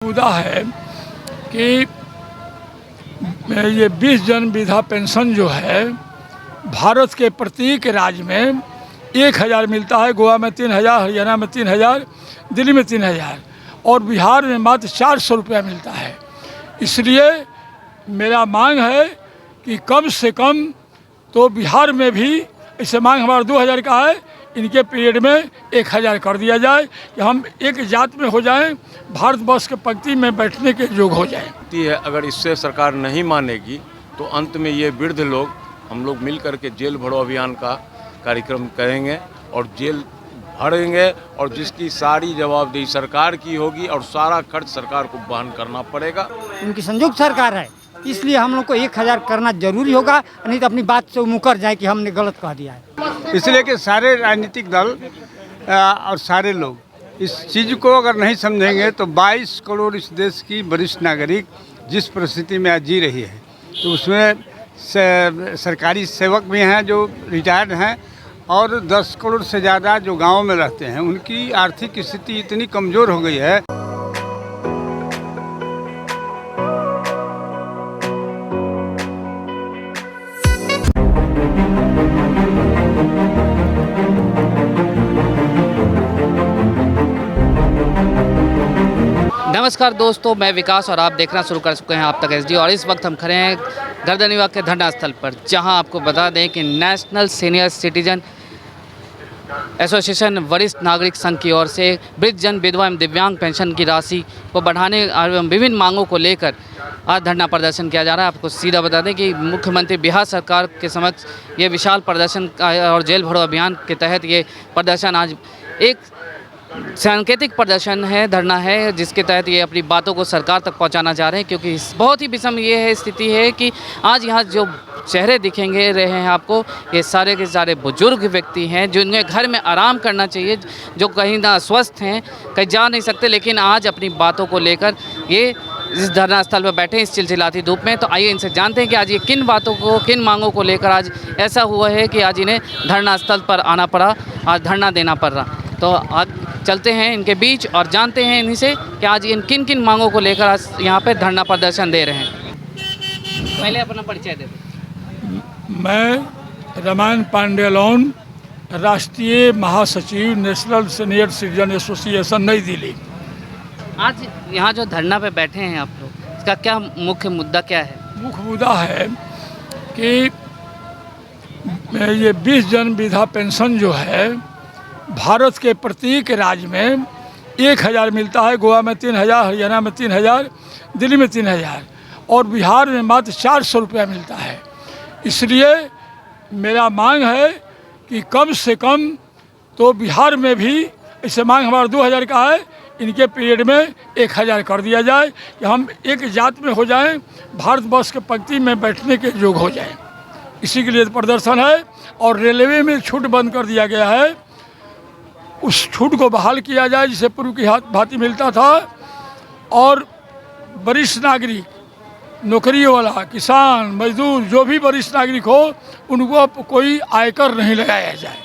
मुद्दा है कि ये 20 जन विधवा पेंशन जो है भारत के प्रत्येक राज्य में 1000 मिलता है। गोवा में 3000, हरियाणा में 3000, दिल्ली में 3000 और बिहार में मात्र 400 रुपया मिलता है। इसलिए मेरा मांग है कि कम से कम तो बिहार में भी, ऐसे मांग हमारा 2000 का है, इनके पीरियड में 1000 कर दिया जाए कि हम एक जात में हो जाएं, भारतवर्ष के पंक्ति में बैठने के योग्य हो जाएं। अगर इससे सरकार नहीं मानेगी तो अंत में ये वृद्ध लोग, हम लोग मिल करके जेल भरो अभियान का कार्यक्रम करेंगे और जेल भरेंगे और जिसकी सारी जवाबदेही सरकार की होगी और सारा खर्च सरकार को वहन करना पड़ेगा। उनकी संयुक्त सरकार है, इसलिए हम लोग को 1000 करना जरूरी होगा, नहीं तो अपनी बात से मुकर जाए कि हमने गलत कह दिया है। इसलिए कि सारे राजनीतिक दल और सारे लोग इस चीज़ को अगर नहीं समझेंगे तो 22 करोड़ इस देश की वरिष्ठ नागरिक जिस परिस्थिति में आज जी रही है, तो उसमें सरकारी सेवक भी हैं जो रिटायर्ड हैं और 10 करोड़ से ज़्यादा जो गांव में रहते हैं, उनकी आर्थिक स्थिति इतनी कमज़ोर हो गई है। नमस्कार दोस्तों, मैं विकास और आप देखना शुरू कर चुके हैं आप तक एसडी। और इस वक्त हम खड़े हैं गर्दनीबाग के धरना स्थल पर, जहां आपको बता दें कि नेशनल सीनियर सिटीजन एसोसिएशन वरिष्ठ नागरिक संघ की ओर से वृद्धजन, विधवा एवं दिव्यांग पेंशन की राशि को बढ़ाने एवं विभिन्न मांगों को लेकर आज धरना प्रदर्शन किया जा रहा है। आपको सीधा बता दें कि मुख्यमंत्री बिहार सरकार के समक्ष ये विशाल प्रदर्शन और जेल भरो अभियान के तहत ये प्रदर्शन आज एक सांकेतिक प्रदर्शन है, धरना है, जिसके तहत ये अपनी बातों को सरकार तक पहुंचाना चाह रहे हैं। क्योंकि बहुत ही विषम ये है स्थिति है कि आज यहाँ जो चेहरे दिखेंगे रहे हैं आपको, ये सारे के सारे बुजुर्ग व्यक्ति हैं जिन्हें घर में आराम करना चाहिए, जो कहीं ना अस्वस्थ हैं, कहीं जा नहीं सकते, लेकिन आज अपनी बातों को लेकर ये इस धरना स्थल पर बैठे इस चिलचिलाती धूप में। तो आइए इनसे जानते हैं कि आज ये किन बातों को, किन मांगों को लेकर आज ऐसा हुआ है कि आज इन्हें धरना स्थल पर आना पड़ा, आज धरना देना पड़ रहा। तो आज चलते हैं इनके बीच और जानते हैं इन्हीं से कि आज इन किन किन मांगों को लेकर आज यहाँ पे धरना प्रदर्शन दे रहे हैं। पहले अपना परिचय दे दें। मैं रामायण पांडेलोन, राष्ट्रीय महासचिव नेशनल सीनियर सिटीजन एसोसिएशन, नई दिल्ली। आज यहाँ जो धरना पे बैठे हैं आप लोग, इसका क्या मुख्य मुद्दा क्या है? मुख्य मुद्दा है कि ये 20 जन विधवा पेंशन जो है भारत के प्रत्येक राज्य में 1000 मिलता है। गोवा में 3000, हरियाणा में 3000, दिल्ली में 3000 और बिहार में मात्र 400 रुपया मिलता है। इसलिए मेरा मांग है कि कम से कम तो बिहार में भी, ऐसे मांग हमारा 2000 का है, इनके पीरियड में 1000 कर दिया जाए कि हम एक जात में हो जाएं, भारतवर्ष के पंक्ति में बैठने के योग्य हो जाएं। इसी के लिए प्रदर्शन है। और रेलवे में छूट बंद कर दिया गया है, उस छूट को बहाल किया जाए जिसे पूर्व की भांति मिलता था। और वरिष्ठ नागरिक, नौकरी वाला, किसान, मजदूर, जो भी वरिष्ठ नागरिक हो, उनको कोई आयकर नहीं लगाया जाए।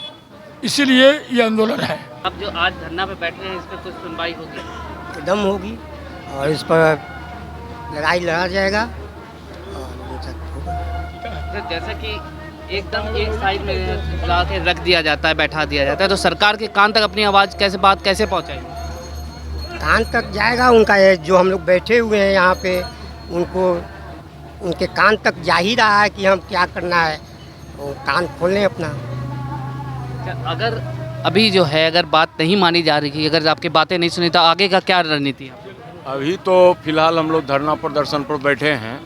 इसीलिए ये आंदोलन है। अब जो आज धरना पे बैठ रहे हैं, इस पर कुछ सुनवाई होगी? एकदम होगी और इस पर लड़ाई लड़ा जाएगा और तो जैसा कि एकदम एक साइड में ला के रख दिया जाता है, बैठा दिया जाता है, तो सरकार के कान तक अपनी आवाज़ कैसे, बात कैसे पहुँचाएगी? कान तक जाएगा उनका, जो हम लोग बैठे हुए हैं यहाँ पे, उनको उनके कान तक जा ही रहा है कि हम क्या करना है, वो कान खोलें अपना। अगर अभी जो है, अगर बात नहीं मानी जा रही, अगर आपकी बातें नहीं सुनी, तो आगे का क्या रणनीति है? अभी तो फिलहाल हम लोग धरना प्रदर्शन पर बैठे हैं।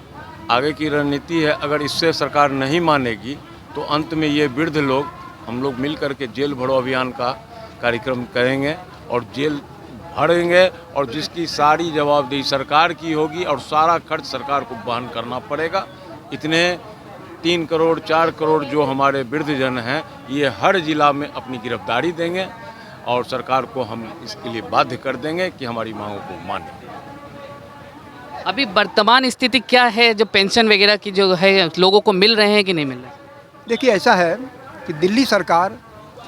आगे की रणनीति है, अगर इससे सरकार नहीं मानेगी तो अंत में ये वृद्ध लोग, हम लोग मिल करके जेल भरो अभियान का कार्यक्रम करेंगे और जेल भरेंगे और जिसकी सारी जवाबदेही सरकार की होगी और सारा खर्च सरकार को वहन करना पड़ेगा। इतने 3 करोड़ 4 करोड़ जो हमारे वृद्धजन हैं, ये हर जिला में अपनी गिरफ्तारी देंगे और सरकार को हम इसके लिए बाध्य कर देंगे कि हमारी मांगों को माने। अभी वर्तमान स्थिति क्या है, जो पेंशन वगैरह की जो है, लोगों को मिल रहे हैं कि नहीं मिल रहे? देखिए, ऐसा है कि दिल्ली सरकार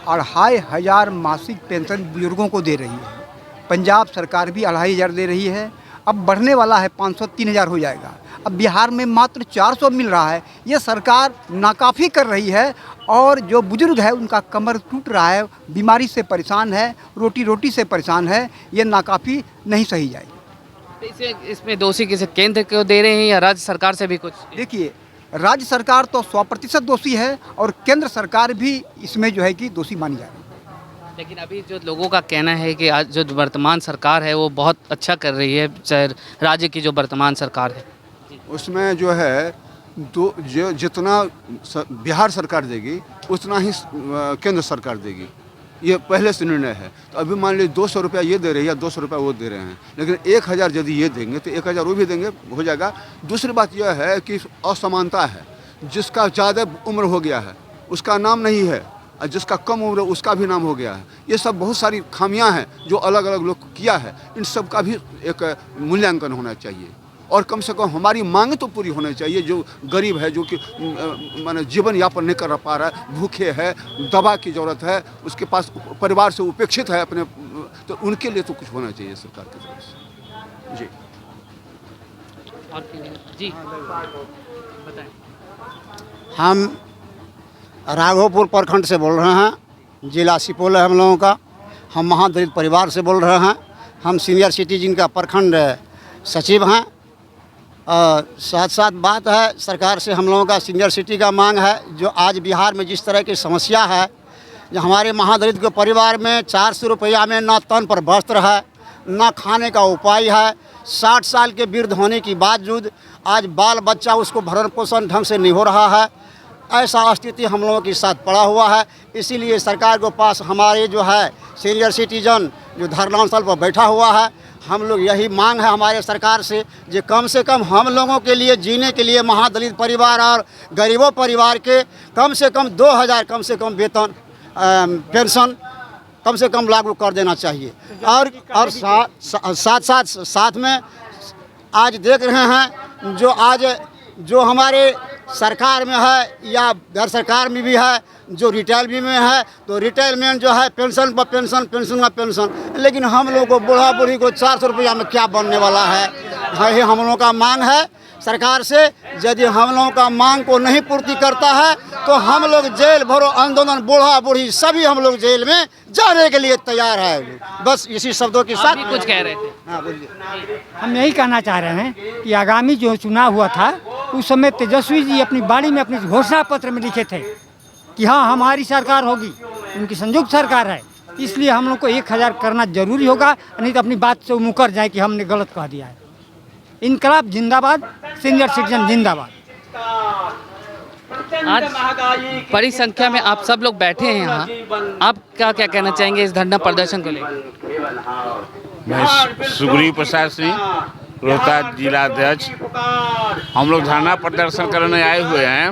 2500 मासिक पेंशन बुजुर्गों को दे रही है, पंजाब सरकार भी 2500 दे रही है अब बढ़ने वाला है, 500 3000 हो जाएगा। अब बिहार में मात्र 400 मिल रहा है। ये सरकार नाकाफ़ी कर रही है और जो बुजुर्ग है उनका कमर टूट रहा है, बीमारी से परेशान है, रोटी रोटी से परेशान है। ये नाकाफ़ी नहीं सही जाएगी। इसमें दोषी किसे केंद्र को दे रहे हैं या राज्य सरकार से भी कुछ? देखिए, राज्य सरकार तो 100% दोषी है और केंद्र सरकार भी इसमें जो है कि दोषी मानी जा रही है। लेकिन अभी जो लोगों का कहना है कि आज जो वर्तमान सरकार है वो बहुत अच्छा कर रही है, चाहे राज्य की जो वर्तमान सरकार है उसमें जो है जो जितना बिहार सरकार देगी उतना ही केंद्र सरकार देगी। ये पहले से निर्णय है। तो अभी मान लीजिए 200 रुपया ये दे रहे हैं या 200 रुपया वो दे रहे हैं, लेकिन 1000 यदि ये देंगे तो 1000 वो भी देंगे, हो जाएगा। दूसरी बात यह है कि असमानता है। जिसका ज़्यादा उम्र हो गया है उसका नाम नहीं है और जिसका कम उम्र उसका भी नाम हो गया है। ये सब बहुत सारी खामियां हैं जो अलग अलग लोग किया है। इन सब का भी एक मूल्यांकन होना चाहिए और कम से कम हमारी मांग तो पूरी होनी चाहिए। जो गरीब है, जो कि माने जीवन यापन नहीं कर पा रहा है, भूखे है, दवा की ज़रूरत है, उसके पास परिवार से उपेक्षित है अपने, तो उनके लिए तो कुछ होना चाहिए सरकार की तरफ से। जी बताएं। हम राघोपुर प्रखंड से बोल रहे हैं, जिला सुपौल है हम लोगों का। हम महादलित परिवार से बोल रहे हैं। हम सीनियर सिटीजन का प्रखंड सचिव हैं। साथ साथ बात है सरकार से हम लोगों का सीनियर सिटी का मांग है। जो आज बिहार में जिस तरह की समस्या है, जो हमारे महादलित के परिवार में 400 रुपया में ना तन पर वस्त्र है, ना खाने का उपाय है। 60 साल के वृद्ध होने के बावजूद आज बाल बच्चा उसको भरण पोषण ढंग से नहीं हो रहा है। ऐसा स्थिति हम लोगों के साथ पड़ा हुआ है। इसीलिए सरकार के पास हमारे जो है सीनियर सिटीजन जो धरना स्थल पर बैठा हुआ है, हम लोग यही मांग है हमारे सरकार से जो कम से कम हम लोगों के लिए जीने के लिए महादलित परिवार और गरीबों परिवार के कम से कम 2000 कम से कम वेतन पेंशन कम से कम लागू कर देना चाहिए। और साथ में आज देख रहे हैं जो हमारे सरकार में है या गैर सरकार में भी है, जो रिटेल भी में है, तो रिटेल में जो है पेंशन पर पेंशन, पेंशन पर पेंशन। लेकिन हम लोग को बूढ़ा बूढ़ी को 400 रुपया में क्या बनने वाला है? यही हम लोगों का मांग है सरकार से। यदि हम लोगों का मांग को नहीं पूर्ति करता है तो हम लोग जेल भरो आंदोलन, बूढ़ा बूढ़ी सभी हम लोग जेल में जाने के लिए तैयार है। बस इसी शब्दों के साथ कुछ कह रहे थे। हाँ बोलिए। हम यही कहना चाह रहे हैं कि आगामी जो चुनाव हुआ था उस समय तेजस्वी जी अपनी बाड़ी में अपने घोषणा पत्र में लिखे थे कि हाँ हमारी सरकार होगी, उनकी संयुक्त सरकार है। इसलिए हम लोग को 1000 करना जरूरी होगा, नहीं तो अपनी बात से मुकर जाए कि हमने गलत कह दिया है। इनकलाब जिंदाबाद, सीनियर सिटीजन जिंदाबाद। आज बड़ी संख्या में आप सब लोग बैठे हैं यहाँ, आप क्या कहना चाहेंगे इस धरना प्रदर्शन को लेकर? मैं सुग्रीव प्रसाद सिंह, रोहतास जिला अध्यक्ष। हम लोग धरना प्रदर्शन करने आए हुए हैं।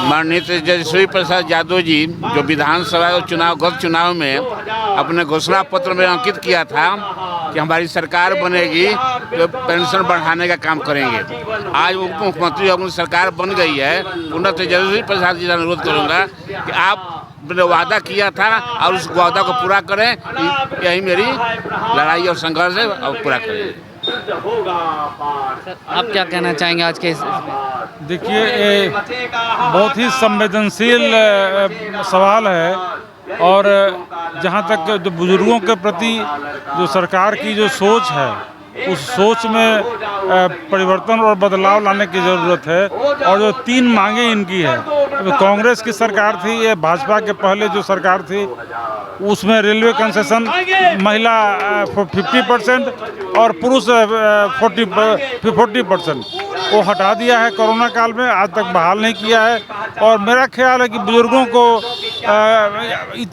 माननीय तेजस्वी प्रसाद यादव जी जो विधानसभा गत चुनाव में अपने घोषणा पत्र में अंकित किया था कि हमारी सरकार बनेगी तो पेंशन बढ़ाने का काम करेंगे। आज उप मुख्यमंत्री और सरकार बन गई है। पुनः तेजस्वी प्रसाद जी का अनुरोध करूँगा कि आप वादा किया था और उस वादा को पूरा करें। यही मेरी लड़ाई और संघर्ष है और पूरा करें। आप क्या कहना चाहेंगे आज के? देखिए, बहुत ही संवेदनशील सवाल है और जहाँ तक जो बुजुर्गों के प्रति जो सरकार की जो सोच है उस सोच में परिवर्तन और बदलाव लाने की ज़रूरत है। और जो 3 मांगे इनकी है, कांग्रेस की सरकार थी, ये भाजपा के पहले जो सरकार थी उसमें रेलवे कंसेशन महिला 50% और पुरुष 40% वो हटा दिया है कोरोना काल में, आज तक बहाल नहीं किया है। और मेरा ख्याल है कि बुजुर्गों को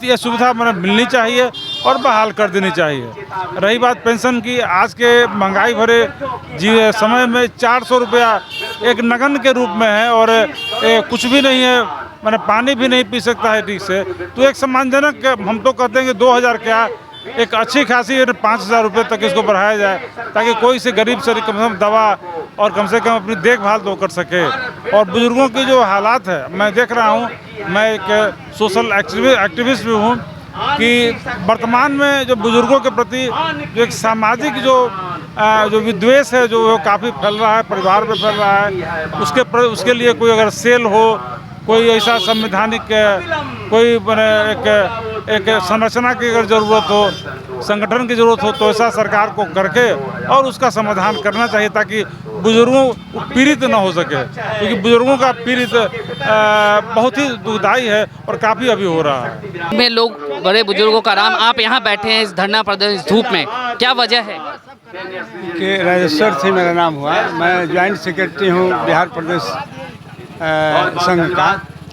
ये सुविधा मिलनी चाहिए और बहाल कर देनी चाहिए। रही बात पेंशन की, आज के महंगाई भरे समय में 400 रुपया एक नगन के रूप में है और कुछ भी नहीं है, मैंने पानी भी नहीं पी सकता है ठीक से। तो एक सम्मानजनक, हम तो कहते हैं कि 2000 क्या, एक अच्छी खासी 5000 रुपये तक इसको बढ़ाया जाए ताकि कोई से गरीब से कम से कम दवा और कम से कम अपनी देखभाल तो कर सके। और बुजुर्गों की जो हालात है, मैं देख रहा हूँ, मैं एक सोशल एक्टिविस्ट भी हूँ, कि वर्तमान में जो बुजुर्गों के प्रति जो एक सामाजिक जो जो विद्वेष है जो काफ़ी फैल रहा है, परिवार में फैल रहा है, उसके लिए कोई अगर सेल हो, कोई ऐसा संवैधानिक कोई एक संरचना की अगर ज़रूरत हो, संगठन की ज़रूरत हो, तो ऐसा सरकार को करके और उसका समाधान करना चाहिए ताकि बुजुर्गों पीड़ित न हो सके, क्योंकि बुजुर्गों का पीड़ित बहुत ही दुखदायी है और काफ़ी अभी हो रहा है। में लोग बड़े बुजुर्गों का आराम, आप यहाँ बैठे हैं इस धरना प्रदर्शन धूप में, क्या वजह है? कि राजेश्वर से मेरा नाम हुआ, मैं ज्वाइंट सेक्रेटरी हूँ बिहार प्रदेश संघ का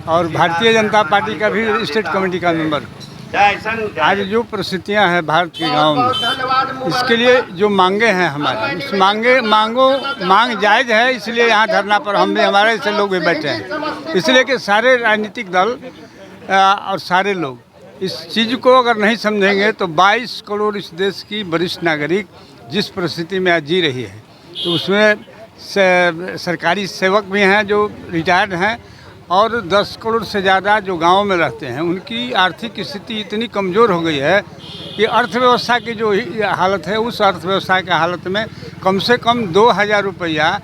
और भारतीय जनता पार्टी का भी स्टेट कमेटी का मेंबर। आज जो परिस्थितियाँ हैं भारत के गांव में, इसके लिए जो मांगे हैं हमारे, उस मांग जायज़ है, इसलिए यहाँ धरना पर हम भी, हमारे ऐसे लोग भी बैठे हैं। इसलिए कि सारे राजनीतिक दल और सारे लोग इस चीज़ को अगर नहीं समझेंगे तो 22 करोड़ इस देश की वरिष्ठ नागरिक जिस परिस्थिति में आज जी रही है, तो उसमें सरकारी सेवक भी हैं जो रिटायर्ड हैं और 10 करोड़ से ज़्यादा जो गांव में रहते हैं, उनकी आर्थिक स्थिति इतनी कमज़ोर हो गई है कि अर्थव्यवस्था की जो हालत है, उस अर्थव्यवस्था की हालत में कम से कम 2000 रुपया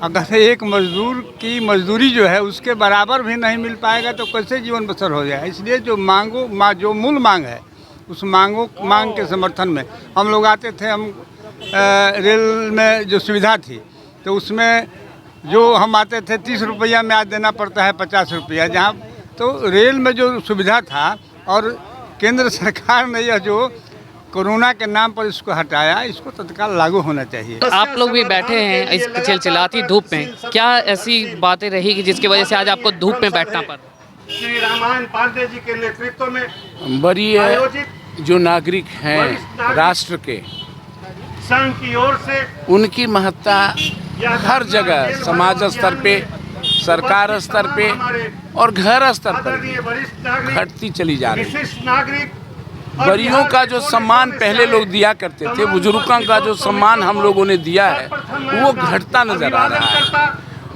अगर एक मजदूर की मजदूरी जो है उसके बराबर भी नहीं मिल पाएगा तो कैसे जीवन बसर हो जाए। इसलिए जो जो मूल मांग है, उस मांग के समर्थन में हम लोग आते थे। हम रेल में जो सुविधा थी तो उसमें जो हम आते थे 30 रुपया में आज देना पड़ता है 50 रुपया, जहाँ तो रेल में जो सुविधा था और केंद्र सरकार ने यह जो कोरोना के नाम पर इसको हटाया, इसको तत्काल लागू होना चाहिए। आप लोग भी बैठे हैं इस चिलचिलाती धूप में, क्या ऐसी बातें रही कि जिसकी वजह से आज आपको धूप में बैठना पड़ा? श्री रामायण पांडे जी के नेतृत्व में वरीय जो नागरिक हैं राष्ट्र के, संघ की ओर से उनकी महत्ता हर जगह समाज स्तर पे, सरकार स्तर पे और घर स्तर पर घटती चली जा रही है। वरियों का जो सम्मान पहले लोग दिया करते थे, बुजुर्गों का जो सम्मान हम लोगों ने दिया है, वो घटता नजर आ रहा है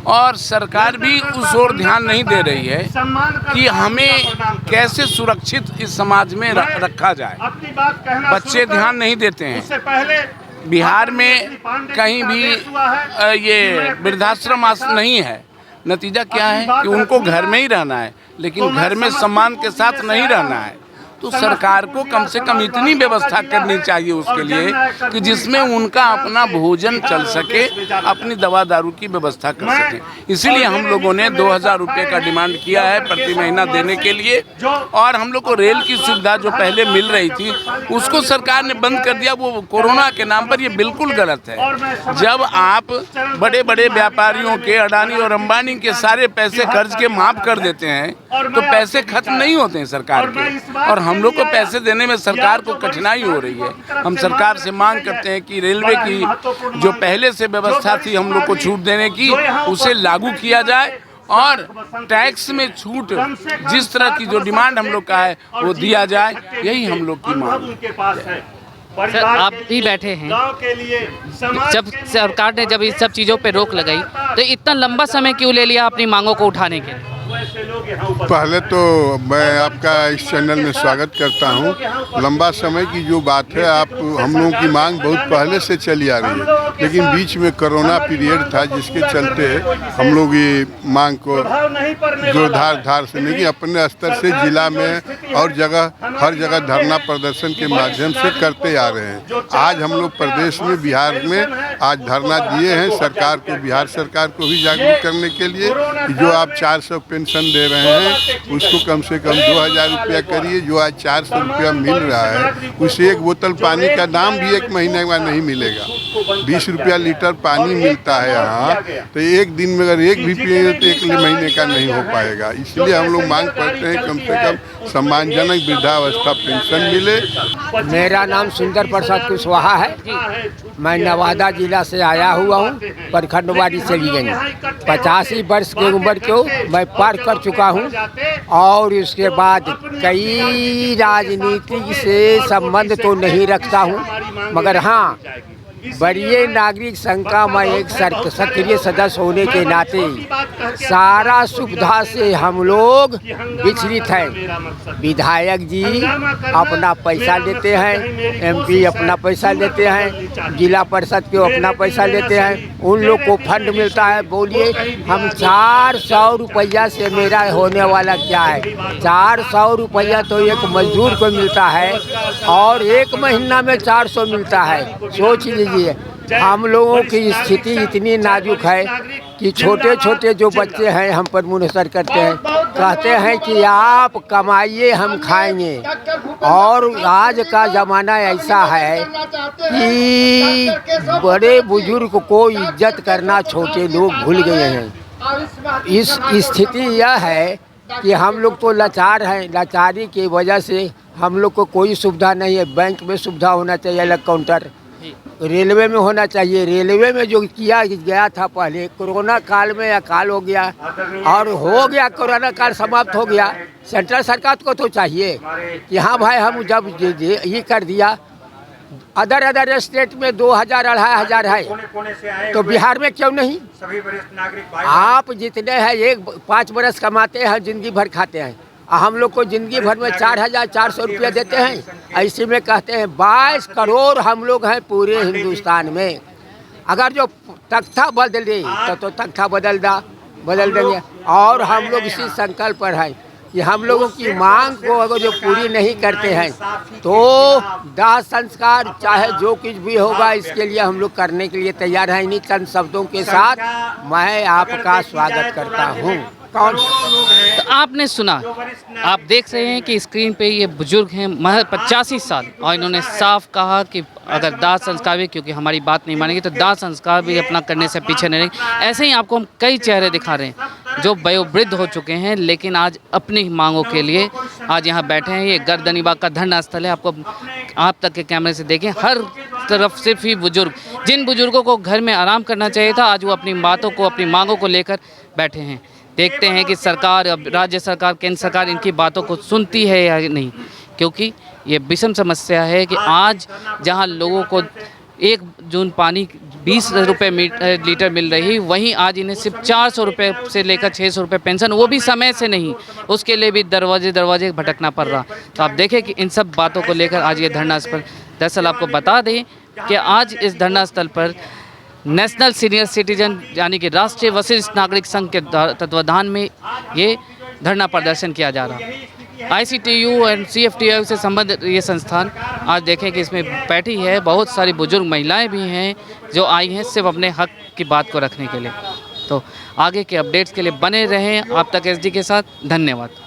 और सरकार भी उस ओर ध्यान नहीं दे रही है कि हमें कैसे सुरक्षित इस समाज में रखा जाए। बच्चे ध्यान नहीं देते हैं। बिहार में कहीं भी ये वृद्धाश्रम नहीं है। नतीजा क्या है कि उनको घर में ही रहना है, लेकिन घर में सम्मान के साथ नहीं रहना है। तो सरकार को कम से कम इतनी व्यवस्था करनी चाहिए उसके लिए कि जिसमें उनका अपना भोजन चल सके, अपनी दवा दारू की व्यवस्था कर सके। इसीलिए हम लोगों ने 2000 रुपये का डिमांड किया है प्रति महीना देने के लिए। और हम लोग को रेल की सुविधा जो पहले मिल रही थी उसको सरकार ने बंद कर दिया, वो कोरोना के नाम पर। ये बिल्कुल गलत है। जब आप बड़े बड़े व्यापारियों के, अडानी और अंबानी के सारे पैसे कर्ज के माफ़ कर देते हैं तो पैसे खत्म नहीं होते हैं सरकार के, और हम लोग को पैसे देने में सरकार को कठिनाई हो रही है। हम सरकार से मांग करते हैं कि रेलवे की जो पहले से व्यवस्था थी हम लोग को छूट देने की, उसे लागू किया जाए और टैक्स में छूट जिस तरह की जो डिमांड हम लोग का है वो दिया जाए। यही हम लोग की मांग है। सर, आप भी बैठे हैं। जब सरकार ने जब इस सब चीज़ों पे रोक लगाई तो इतना लंबा समय क्यों ले लिया अपनी मांगों को उठाने के लिए? पहले तो मैं आपका इस चैनल में स्वागत करता हूं। लंबा समय की जो बात है, आप हम लोगों की मांग बहुत पहले से चली आ रही है, लेकिन बीच में कोरोना पीरियड था जिसके चलते हम लोग ये मांग को जोरदार से नहीं, अपने स्तर से जिला में और हर जगह धरना प्रदर्शन के माध्यम से करते आ रहे हैं। आज हम लोग प्रदेश में, बिहार में आज धरना दिए हैं सरकार को, बिहार सरकार को भी जागरूक करने के लिए कि जो आप 400 पेंशन दे रहे हैं उसको कम से कम 2000 रुपया करिए। जो आज 400 रुपया मिल रहा है उसे एक बोतल पानी का दाम भी एक महीने में नहीं मिलेगा। 20 रुपया लीटर पानी मिलता है यहाँ, तो एक दिन में अगर एक भी पिए तो एक महीने का नहीं हो पाएगा। इसलिए हम लोग मांग करते हैं कम से कम सम्मानजनक वृद्धावस्था पेंशन मिले। मेरा नाम सुंदर प्रसाद कुशवाहा है। मैं नवादा जिला से आया हुआ हूँ, प्रखंड वाड़ी सलीगंज। 85 वर्ष की उम्र को मैं पार कर चुका हूँ और उसके बाद कई राजनीति से संबंध तो नहीं रखता हूँ, मगर हाँ वरीय नागरिक संघ का मैं एक सक्रिय सदस्य होने के नाते सारा सुविधा से हम लोग विचलित हैं। विधायक जी अपना पैसा लेते हैं, एमपी अपना पैसा लेते हैं, जिला परिषद के अपना पैसा लेते हैं, उन लोग को फंड मिलता है। बोलिए हम 400 रुपया से मेरा होने वाला क्या है? 400 रुपया तो एक मजदूर को मिलता है और एक महीना में 400 मिलता है। सोच लीजिए, हम लोगों की स्थिति इतनी नाजुक है कि छोटे छोटे जो बच्चे हैं हम पर मुनसर करते हैं, कहते हैं कि आप कमाइए हम खाएंगे। और आज का ज़माना ऐसा है कि बड़े बुजुर्ग को इज्जत करना छोटे लोग भूल गए हैं। इस स्थिति यह है कि हम लोग तो लाचार हैं। लाचारी की वजह से हम लोग को कोई सुविधा नहीं है। बैंक में सुविधा होना चाहिए, अलग काउंटर, रेलवे में होना चाहिए। रेलवे में जो किया गया था पहले, कोरोना काल में अकाल हो गया और हो गया, कोरोना काल समाप्त हो गया। सेंट्रल सरकार को तो चाहिए कि हाँ भाई हम जब ये कर दिया, अदर स्टेट में 2000-2500 है तो बिहार में क्यों नहीं? आप जितने हैं 5 बरस कमाते हैं, जिंदगी भर खाते हैं। हम लोग को जिंदगी भर में 4400 रुपया देते हैं। ऐसे में कहते हैं 22 करोड़ हम लोग हैं पूरे हिंदुस्तान में। अगर जो तख्ता बदल दे तो तख्ता बदल देंगे। और हम लोग इसी संकल्प पर हैं कि हम लोगों की मांग को अगर जो पूरी नहीं करते हैं तो दाह संस्कार चाहे जो कुछ भी होगा, इसके लिए हम लोग करने के लिए तैयार हैं। इन्हीं चंद शब्दों के साथ मैं आपका स्वागत करता हूँ। तो आपने सुना, आप देख रहे हैं कि स्क्रीन पे ये बुजुर्ग हैं महज 85 साल, और इन्होंने साफ कहा कि अगर दाह संस्कार भी, क्योंकि हमारी बात नहीं मानेंगे तो दाह संस्कार भी अपना करने से पीछे नहीं रहेंगे। ऐसे ही आपको हम कई चेहरे दिखा रहे हैं जो वयोवृद्ध हो चुके हैं, लेकिन आज अपनी मांगों के लिए आज यहाँ बैठे हैं। ये गर्दनीबाग का धरना स्थल है। आपको आप तक के कैमरे से देखें, हर तरफ सिर्फ ही बुजुर्ग, जिन बुजुर्गों को घर में आराम करना चाहिए था, आज वो अपनी बातों को, अपनी मांगों को लेकर बैठे हैं। देखते हैं कि सरकार, राज्य सरकार, केंद्र सरकार इनकी बातों को सुनती है या नहीं, क्योंकि ये विषम समस्या है कि आज जहां लोगों को 1 जून पानी 20 रुपये लीटर मिल रही, वहीं आज इन्हें सिर्फ 400 रुपये से लेकर 600 रुपये पेंशन, वो भी समय से नहीं, उसके लिए भी दरवाजे भटकना पड़ रहा। तो आप देखें कि इन सब बातों को लेकर आज ये धरना स्थल, दरअसल आपको बता दें कि आज इस धरना स्थल पर नेशनल सीनियर सिटीजन यानी कि राष्ट्रीय वरिष्ठ नागरिक संघ के तत्वाधान में ये धरना प्रदर्शन किया जा रहा है। ICTU एंड CFTU से संबंधित ये संस्थान आज देखें कि इसमें बैठी है, बहुत सारी बुजुर्ग महिलाएं भी हैं जो आई हैं सिर्फ अपने हक की बात को रखने के लिए। तो आगे के अपडेट्स के लिए बने रहें आप तक SD के साथ। धन्यवाद।